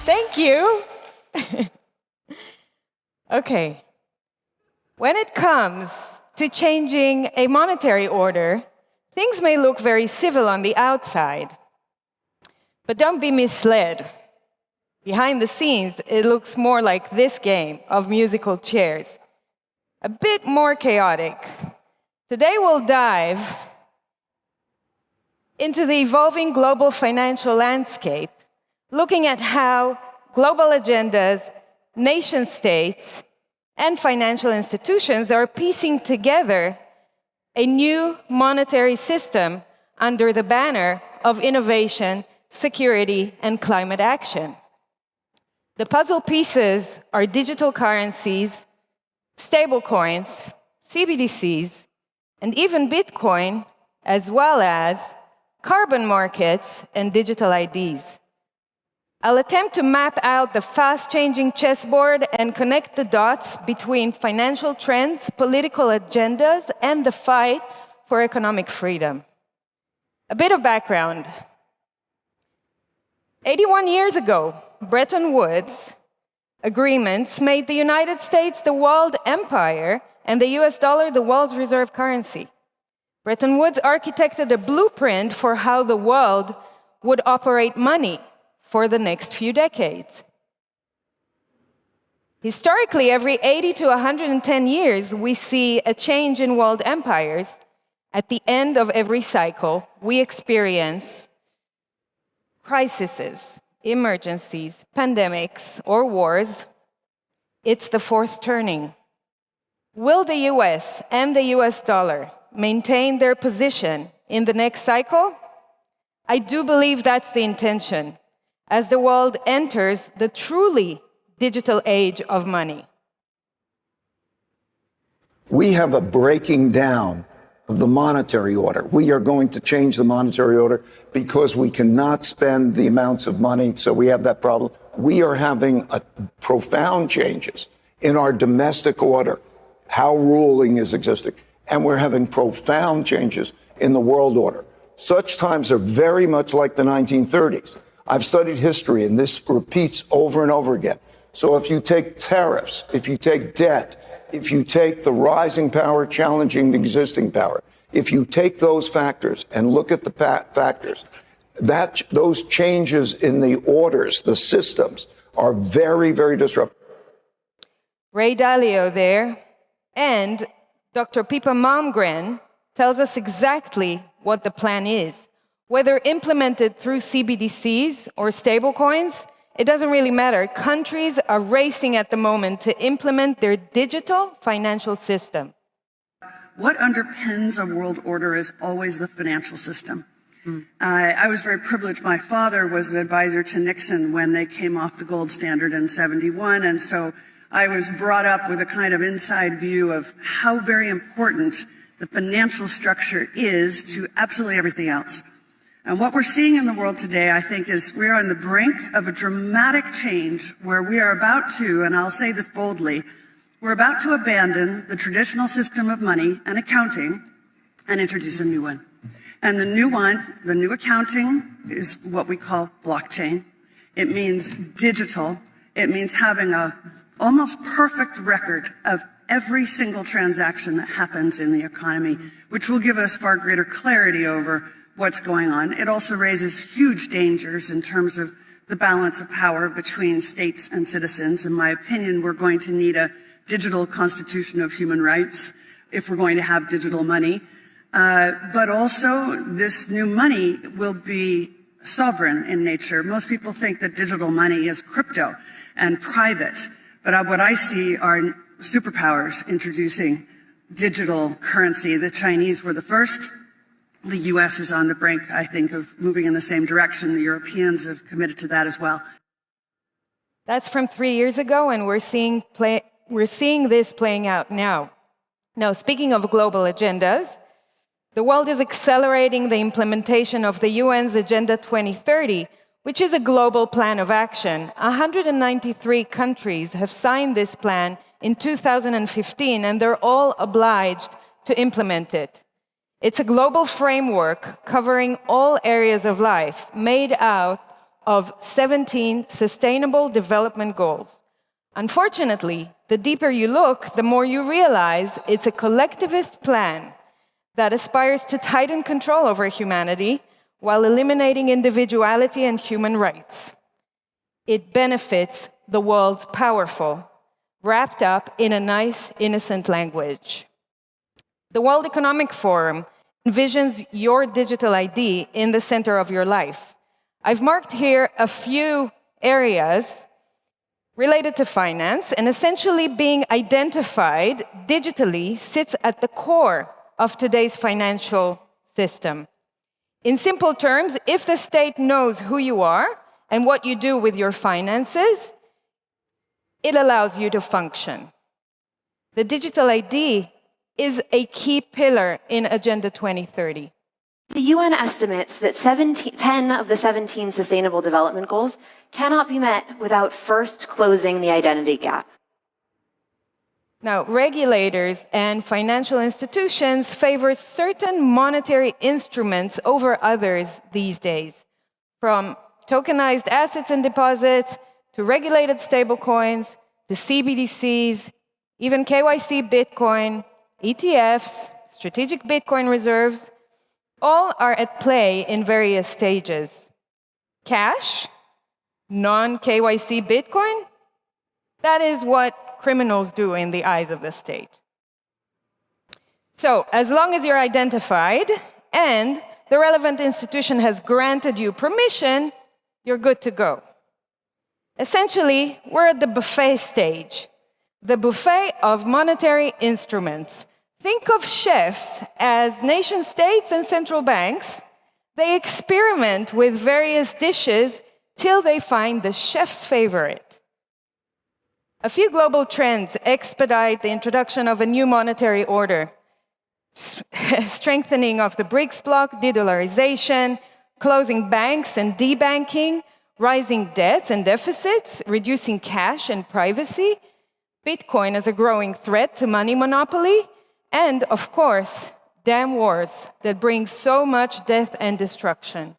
Thank you. Okay. When it comes to changing a monetary order, things may look very civil on the outside. But don't be misled. Behind the scenes, it looks more like this game of musical chairs. A bit more chaotic. Today we'll dive into the evolving global financial landscape, looking at how global agendas, nation-states, and financial institutions are piecing together a new monetary system under the banner of innovation, security, and climate action. The puzzle pieces are digital currencies, stablecoins, CBDCs, and even Bitcoin, as well as carbon markets and digital IDs. I'll attempt to map out the fast-changing chessboard and connect the dots between financial trends, political agendas, and the fight for economic freedom. A bit of background. 81 years ago, Bretton Woods agreements made the United States the world empire and the US dollar the world's reserve currency. Bretton Woods architected a blueprint for how the world would operate money for the next few decades. Historically, every 80 to 110 years, we see a change in world empires. At the end of every cycle, we experience crises, emergencies, pandemics, or wars. It's the fourth turning. Will the US and the US dollar maintain their position in the next cycle? I do believe that's the intention, as the world enters the truly digital age of money. We have a breaking down of the monetary order. We are going to change the monetary order because we cannot spend the amounts of money, so we have that problem. We are having profound changes in our domestic order, how ruling is existing, and we're having profound changes in the world order. Such times are very much like the 1930s. I've studied history, and this repeats over and over again. So if you take tariffs, if you take debt, if you take the rising power challenging the existing power, if you take those factors and look at the factors, those changes in the orders, the systems, are very, very disruptive. Ray Dalio there, and Dr. Pippa Malmgren tells us exactly what the plan is. Whether implemented through CBDCs or stablecoins, it doesn't really matter. Countries are racing at the moment to implement their digital financial system. What underpins a world order is always the financial system. I was very privileged. My father was an advisor to Nixon when they came off the gold standard in '71, and so I was brought up with a kind of inside view of how very important the financial structure is to absolutely everything else. And what we're seeing in the world today, I think, is we're on the brink of a dramatic change where we are about to, and I'll say this boldly, we're about to abandon the traditional system of money and accounting and introduce a new one. And the new one, the new accounting, is what we call blockchain. It means digital. It means having a almost perfect record of every single transaction that happens in the economy, which will give us far greater clarity over what's going on. It also raises huge dangers in terms of the balance of power between states and citizens. In my opinion, we're going to need a digital constitution of human rights if we're going to have digital money. But also, this new money will be sovereign in nature. Most people think that digital money is crypto and private, but what I see are superpowers introducing digital currency. The Chinese were the first. The US is on the brink, I think, of moving in the same direction. The Europeans have committed to that as well. That's from 3 years ago, and we're seeing this playing out now. Now, speaking of global agendas, the world is accelerating the implementation of the UN's Agenda 2030, which is a global plan of action. 193 countries have signed this plan in 2015, and they're all obliged to implement it. It's a global framework covering all areas of life, made out of 17 Sustainable Development Goals. Unfortunately, the deeper you look, the more you realize it's a collectivist plan that aspires to tighten control over humanity while eliminating individuality and human rights. It benefits the world's powerful, wrapped up in a nice, innocent language. The World Economic Forum envisions your digital ID in the center of your life. I've marked here a few areas related to finance, and essentially being identified digitally sits at the core of today's financial system. In simple terms, if the state knows who you are and what you do with your finances, it allows you to function. The digital ID is a key pillar in Agenda 2030. The UN estimates that 10 of the 17 Sustainable Development Goals cannot be met without first closing the identity gap. Now, regulators and financial institutions favor certain monetary instruments over others these days, from tokenized assets and deposits to regulated stablecoins to CBDCs, even KYC Bitcoin, ETFs, strategic Bitcoin reserves. All are at play in various stages. Cash, non-KYC Bitcoin, that is what criminals do in the eyes of the state. So, as long as you're identified and the relevant institution has granted you permission, you're good to go. Essentially, we're at the buffet stage, the buffet of monetary instruments. Think of chefs as nation states and central banks. They experiment with various dishes till they find the chef's favorite. A few global trends expedite the introduction of a new monetary order. Strengthening of the BRICS bloc, de-dollarization, closing banks and debanking, rising debts and deficits, reducing cash and privacy, Bitcoin as a growing threat to money monopoly, and, of course, damn wars that bring so much death and destruction.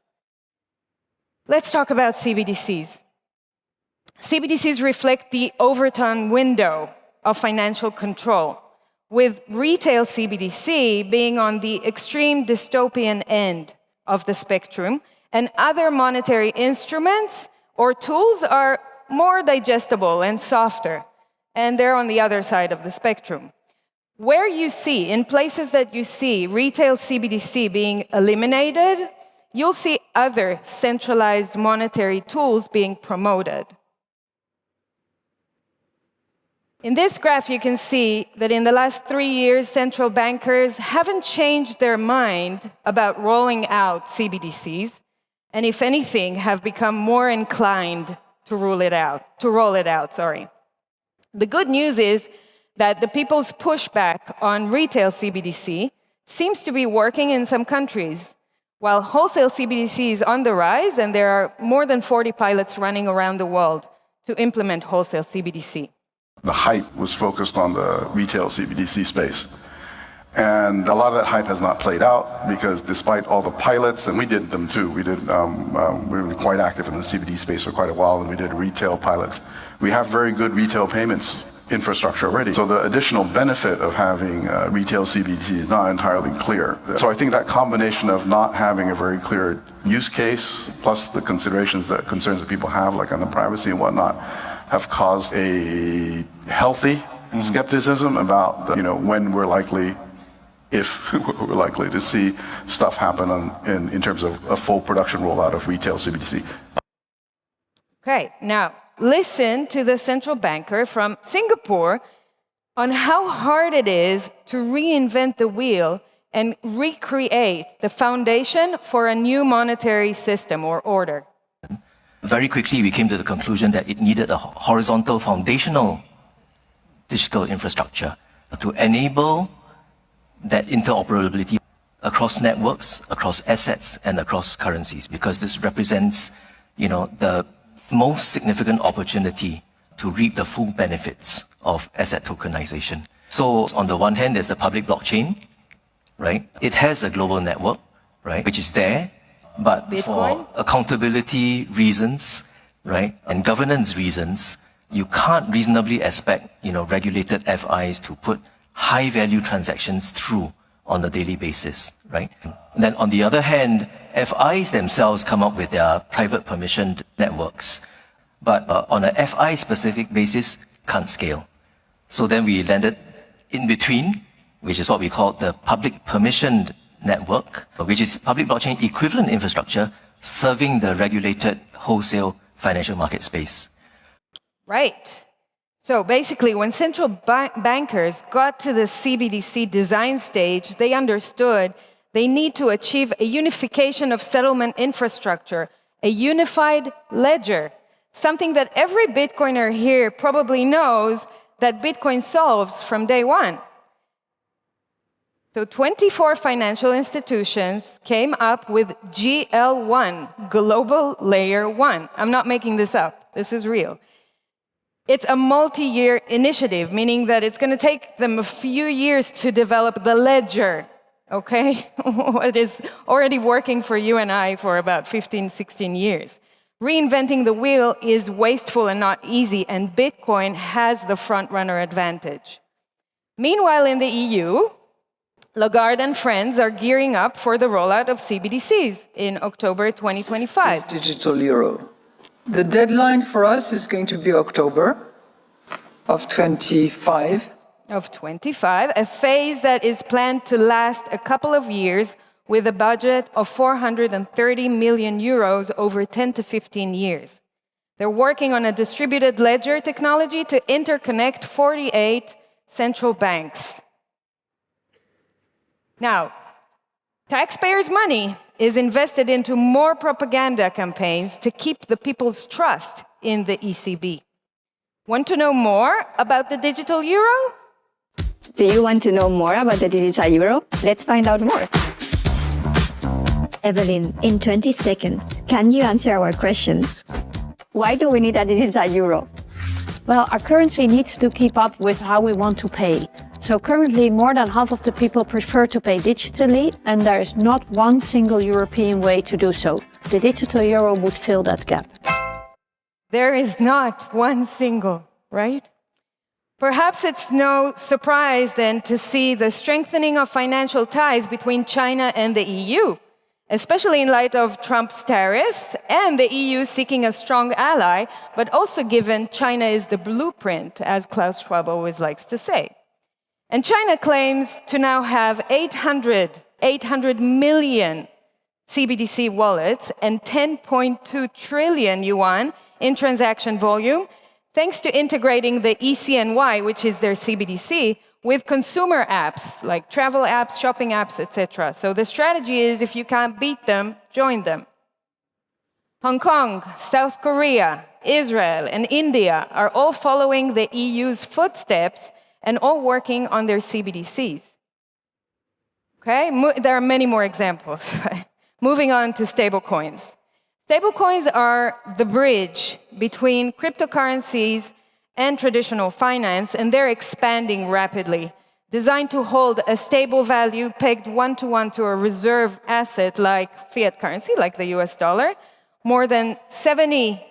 Let's talk about CBDCs. CBDCs reflect the Overton window of financial control, with retail CBDC being on the extreme dystopian end of the spectrum, and other monetary instruments or tools are more digestible and softer, and they're on the other side of the spectrum. Where you see, in places that you see retail CBDC being eliminated, you'll see other centralized monetary tools being promoted. In this graph, you can see that in the last 3 years, central bankers haven't changed their mind about rolling out CBDCs, and if anything, have become more inclined to roll it out. The good news is that the people's pushback on retail CBDC seems to be working in some countries, while wholesale CBDC is on the rise, and there are more than 40 pilots running around the world to implement wholesale CBDC. The hype was focused on the retail CBDC space. And a lot of that hype has not played out because despite all the pilots, and we did them too, we were quite active in the CBD space for quite a while, and we did retail pilots. We have very good retail payments infrastructure already. So the additional benefit of having retail CBDC is not entirely clear. So I think that combination of not having a very clear use case, plus the concerns that people have, like on the privacy and whatnot, have caused a healthy skepticism about when we're likely, if we're likely to see stuff happen in terms of a full production rollout of retail CBDC. Okay, now listen to the central banker from Singapore on how hard it is to reinvent the wheel and recreate the foundation for a new monetary system or order. Very quickly, we came to the conclusion that it needed a horizontal foundational digital infrastructure to enable that interoperability across networks, across assets, and across currencies, because this represents, the most significant opportunity to reap the full benefits of asset tokenization. So on the one hand, there's the public blockchain, right? It has a global network, right, which is there but Bitcoin? for accountability reasons, right, and governance reasons, you can't reasonably expect, regulated FIs to put high-value transactions through on a daily basis, right? And then on the other hand, FIs themselves come up with their private permissioned networks, but on a FI-specific basis, can't scale. So then we landed in between, which is what we call the public permissioned network, which is public blockchain equivalent infrastructure serving the regulated wholesale financial market space. Right. So basically, when central bankers got to the CBDC design stage, they understood they need to achieve a unification of settlement infrastructure, a unified ledger, something that every Bitcoiner here probably knows that Bitcoin solves from day one. So 24 financial institutions came up with GL1, Global Layer 1. I'm not making this up. This is real. It's a multi-year initiative, meaning that it's going to take them a few years to develop the ledger, okay? What is already working for you and I for about 15, 16 years. Reinventing the wheel is wasteful and not easy, and Bitcoin has the front-runner advantage. Meanwhile, in the EU, Lagarde and friends are gearing up for the rollout of CBDCs in October 2025. Digital euro. The deadline for us is going to be October of 25. Of 25, a phase that is planned to last a couple of years with a budget of 430 million euros over 10 to 15 years. They're working on a distributed ledger technology to interconnect 48 central banks. Now, taxpayers' money is invested into more propaganda campaigns to keep the people's trust in the ECB. Want to know more about the digital euro? Do you want to know more about the digital euro? Let's find out more. Evelyn, in 20 seconds, can you answer our questions? Why do we need a digital euro? Well, our currency needs to keep up with how we want to pay. So currently, more than half of the people prefer to pay digitally, and there is not one single European way to do so. The digital euro would fill that gap. There is not one single, right? Perhaps it's no surprise then to see the strengthening of financial ties between China and the EU, especially in light of Trump's tariffs and the EU seeking a strong ally, but also given China is the blueprint, as Klaus Schwab always likes to say. And China claims to now have 800 million CBDC wallets and 10.2 trillion yuan in transaction volume, thanks to integrating the ECNY, which is their CBDC, with consumer apps like travel apps, shopping apps, etc. So the strategy is, if you can't beat them, join them. Hong Kong, South Korea, Israel, and India are all following the EU's footsteps and all working on their CBDCs. Okay, there are many more examples. Moving on to stablecoins. Stablecoins are the bridge between cryptocurrencies and traditional finance, and they're expanding rapidly. Designed to hold a stable value pegged one-to-one to a reserve asset like fiat currency, like the US dollar, more than 70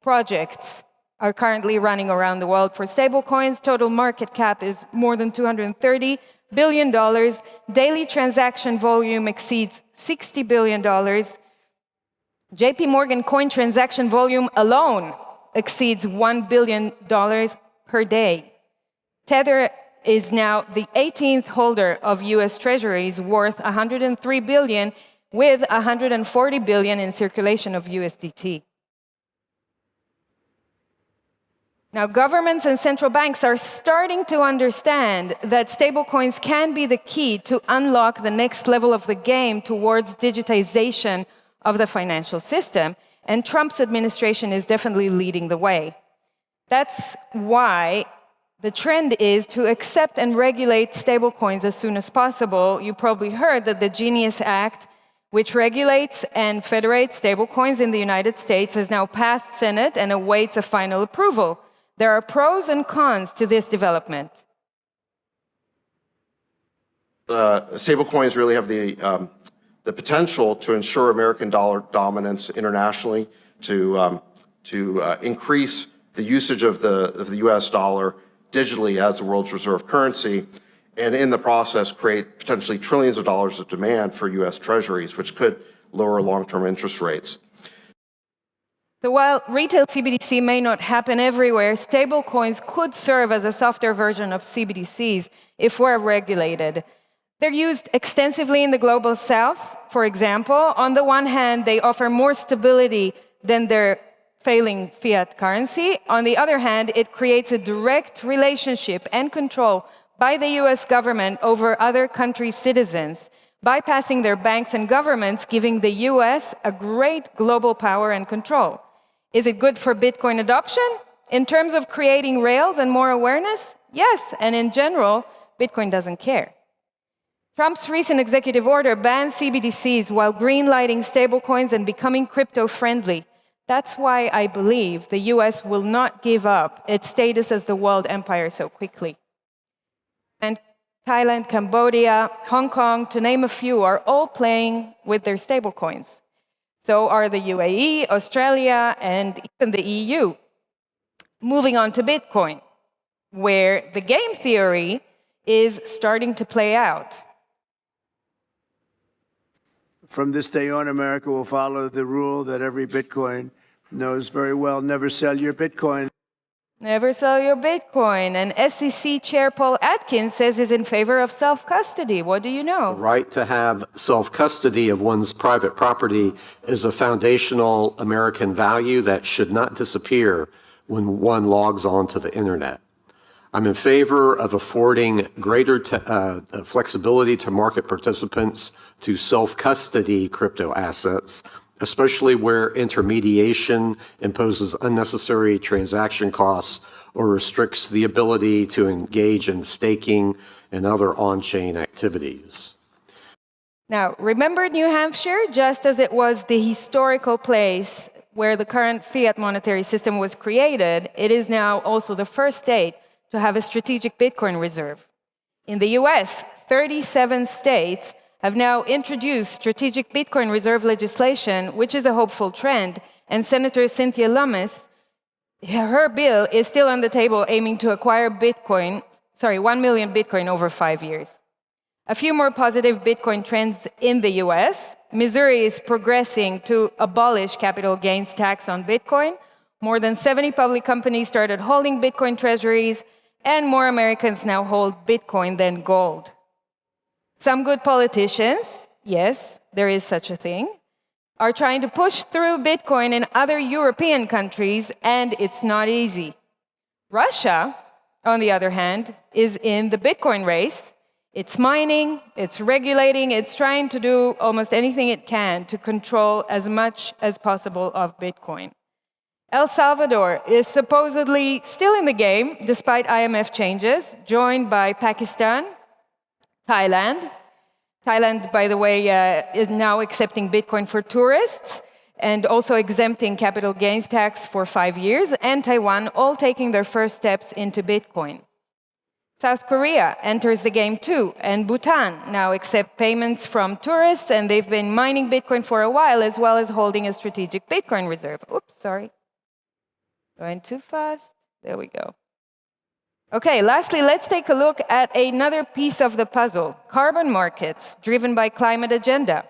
projects are currently running around the world for stablecoins. Total market cap is more than $230 billion. Daily transaction volume exceeds $60 billion. JP Morgan coin transaction volume alone exceeds $1 billion per day. Tether is now the 18th holder of US Treasuries worth $103 billion, with $140 billion in circulation of USDT. Now, governments and central banks are starting to understand that stablecoins can be the key to unlock the next level of the game towards digitization of the financial system, and Trump's administration is definitely leading the way. That's why the trend is to accept and regulate stablecoins as soon as possible. You probably heard that the Genius Act, which regulates and federates stablecoins in the United States, has now passed Senate and awaits a final approval. There are pros and cons to this development. Stablecoins really have the the potential to ensure American dollar dominance internationally, to increase the usage of the US dollar digitally as the world's reserve currency, and in the process create potentially trillions of dollars of demand for US treasuries, which could lower long-term interest rates. So while retail CBDC may not happen everywhere, stablecoins could serve as a softer version of CBDCs if we're regulated. They're used extensively in the global south, for example. On the one hand, they offer more stability than their failing fiat currency. On the other hand, it creates a direct relationship and control by the US government over other countries' citizens, bypassing their banks and governments, giving the US a great global power and control. Is it good for Bitcoin adoption? In terms of creating rails and more awareness? Yes, and in general, Bitcoin doesn't care. Trump's recent executive order bans CBDCs while green-lighting stablecoins and becoming crypto-friendly. That's why I believe the US will not give up its status as the world empire so quickly. And Thailand, Cambodia, Hong Kong, to name a few, are all playing with their stablecoins. So are the UAE, Australia, and even the EU. Moving on to Bitcoin, where the game theory is starting to play out. From this day on, America will follow the rule that every Bitcoin knows very well: never sell your Bitcoin. Never sell your Bitcoin. And SEC Chair Paul Atkins says he's in favor of self-custody. What do you know? The right to have self-custody of one's private property is a foundational American value that should not disappear when one logs on to the internet. I'm in favor of affording greater flexibility to market participants to self-custody crypto assets, especially where intermediation imposes unnecessary transaction costs or restricts the ability to engage in staking and other on-chain activities. Now, remember New Hampshire? Just as it was the historical place where the current fiat monetary system was created, it is now also the first state to have a strategic Bitcoin reserve. In the US, 37 states have now introduced strategic Bitcoin reserve legislation, which is a hopeful trend. And Senator Cynthia Lummis, her bill is still on the table, aiming to acquire 1 million Bitcoin over 5 years. A few more positive Bitcoin trends in the US. Missouri is progressing to abolish capital gains tax on Bitcoin. More than 70 public companies started holding Bitcoin treasuries, and more Americans now hold Bitcoin than gold. Some good politicians, yes, there is such a thing, are trying to push through Bitcoin in other European countries, and it's not easy. Russia, on the other hand, is in the Bitcoin race. It's mining, it's regulating, it's trying to do almost anything it can to control as much as possible of Bitcoin. El Salvador is supposedly still in the game, despite IMF changes, joined by Pakistan, Thailand. Thailand, by the way, is now accepting Bitcoin for tourists and also exempting capital gains tax for 5 years, and Taiwan, all taking their first steps into Bitcoin. South Korea enters the game too, and Bhutan now accept payments from tourists, and they've been mining Bitcoin for a while, as well as holding a strategic Bitcoin reserve. Oops, sorry. Going too fast. There we go. Okay, lastly, let's take a look at another piece of the puzzle, carbon markets driven by climate agenda.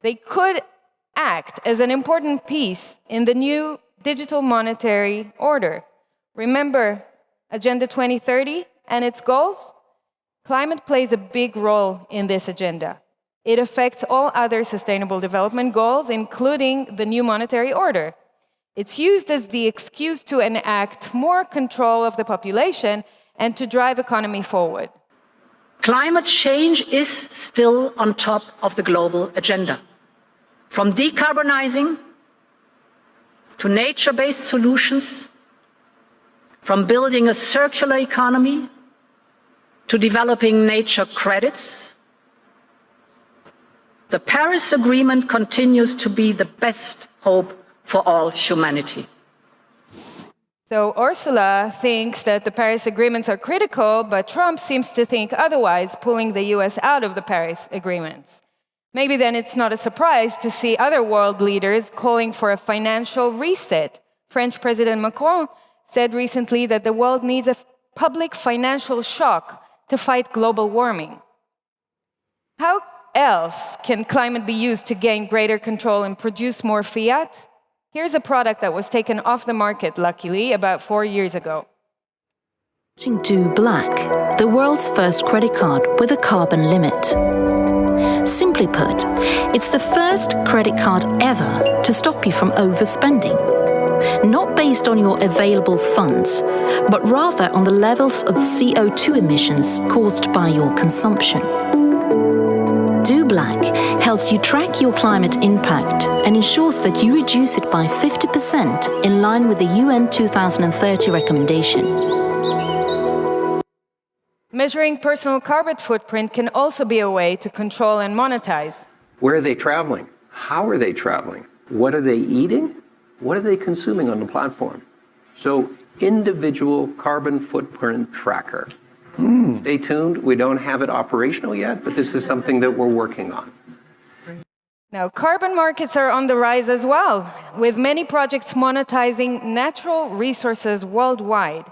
They could act as an important piece in the new digital monetary order. Remember Agenda 2030 and its goals? Climate plays a big role in this agenda. It affects all other sustainable development goals, including the new monetary order. It's used as the excuse to enact more control of the population and to drive economy forward. Climate change is still on top of the global agenda. From decarbonizing to nature-based solutions, from building a circular economy to developing nature credits, the Paris Agreement continues to be the best hope for all humanity. So Ursula thinks that the Paris agreements are critical, but Trump seems to think otherwise, pulling the US out of the Paris agreements. Maybe then it's not a surprise to see other world leaders calling for a financial reset. French President Macron said recently that the world needs a public financial shock to fight global warming. How else can climate be used to gain greater control and produce more fiat? Here's a product that was taken off the market, luckily, about 4 years ago. Do Black, the world's first credit card with a carbon limit. Simply put, it's the first credit card ever to stop you from overspending. Not based on your available funds, but rather on the levels of CO2 emissions caused by your consumption. Do Black helps you track your climate impact and ensures that you reduce it by 50% in line with the UN 2030 recommendation. Measuring personal carbon footprint can also be a way to control and monetize. Where are they traveling? How are they traveling? What are they eating? What are they consuming on the platform? So, individual carbon footprint tracker. Stay tuned. We don't have it operational yet, but this is something that we're working on. Now, carbon markets are on the rise as well, with many projects monetizing natural resources worldwide.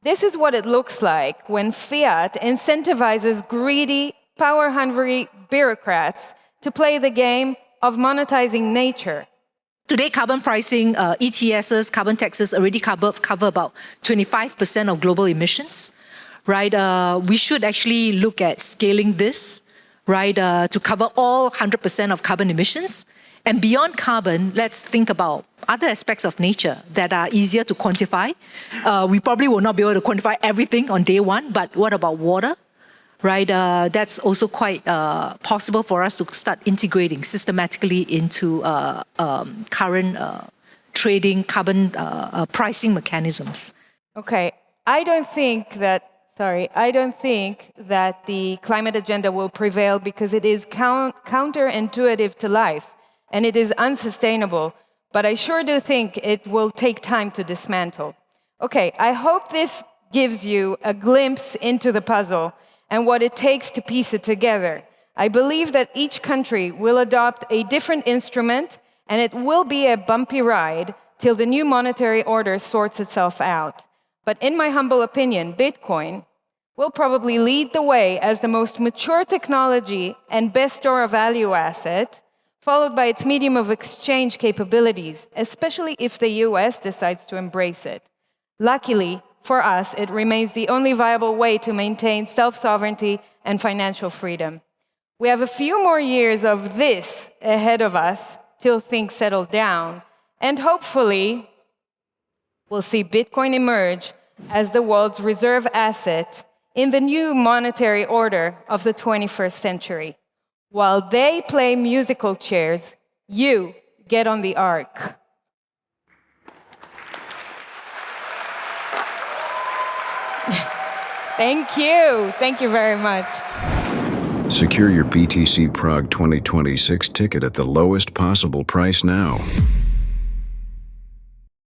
This is what it looks like when fiat incentivizes greedy, power-hungry bureaucrats to play the game of monetizing nature. Today, carbon pricing, ETSs, carbon taxes already cover about 25% of global emissions, right? We should actually look at scaling this, right, to cover all 100% of carbon emissions. And beyond carbon, let's think about other aspects of nature that are easier to quantify. We probably will not be able to quantify everything on day one, but what about water? Right, that's also quite possible for us to start integrating systematically into current trading carbon pricing mechanisms. Okay, I don't think that the climate agenda will prevail because it is counterintuitive to life and it is unsustainable, but I sure do think it will take time to dismantle. Okay, I hope this gives you a glimpse into the puzzle and what it takes to piece it together. I believe that each country will adopt a different instrument, and it will be a bumpy ride till the new monetary order sorts itself out. But in my humble opinion, Bitcoin will probably lead the way as the most mature technology and best store of value asset, followed by its medium of exchange capabilities, especially if the US decides to embrace it. Luckily, for us, it remains the only viable way to maintain self-sovereignty and financial freedom. We have a few more years of this ahead of us till things settle down, and hopefully, we'll see Bitcoin emerge as the world's reserve asset in the new monetary order of the 21st century. While they play musical chairs, you get on the ark. Thank you. Thank you very much. Secure your BTC Prague 2026 ticket at the lowest possible price now.